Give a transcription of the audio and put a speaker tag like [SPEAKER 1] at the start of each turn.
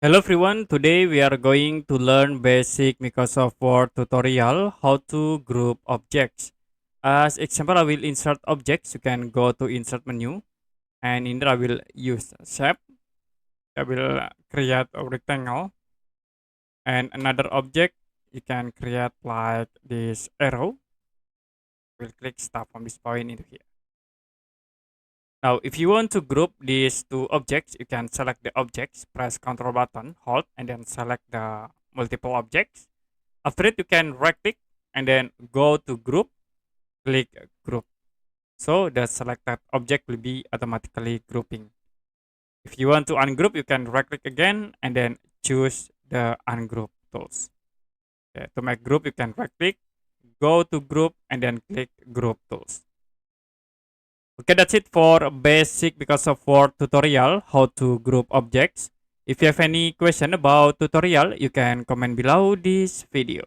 [SPEAKER 1] Hello everyone, today we are going to learn basic Microsoft Word tutorial how to group objects. As example, I will insert objects. You can go to insert menu and in there I will use shape. I will create a rectangle and another object. You can create like this arrow. We'll click start from this point into here. Now, if you want to group these two objects, you can select the objects, press Ctrl button, hold, and then select the multiple objects. After it, you can right click and then go to group, click group. So the selected object will be automatically grouping. If you want to ungroup, you can right click again and then choose the ungroup tools. Okay, to make group, you can right click, go to group and then click group tools. Okay, that's it for basic because of Word tutorial, how to group objects. If you have any question about tutorial, you can comment below this video.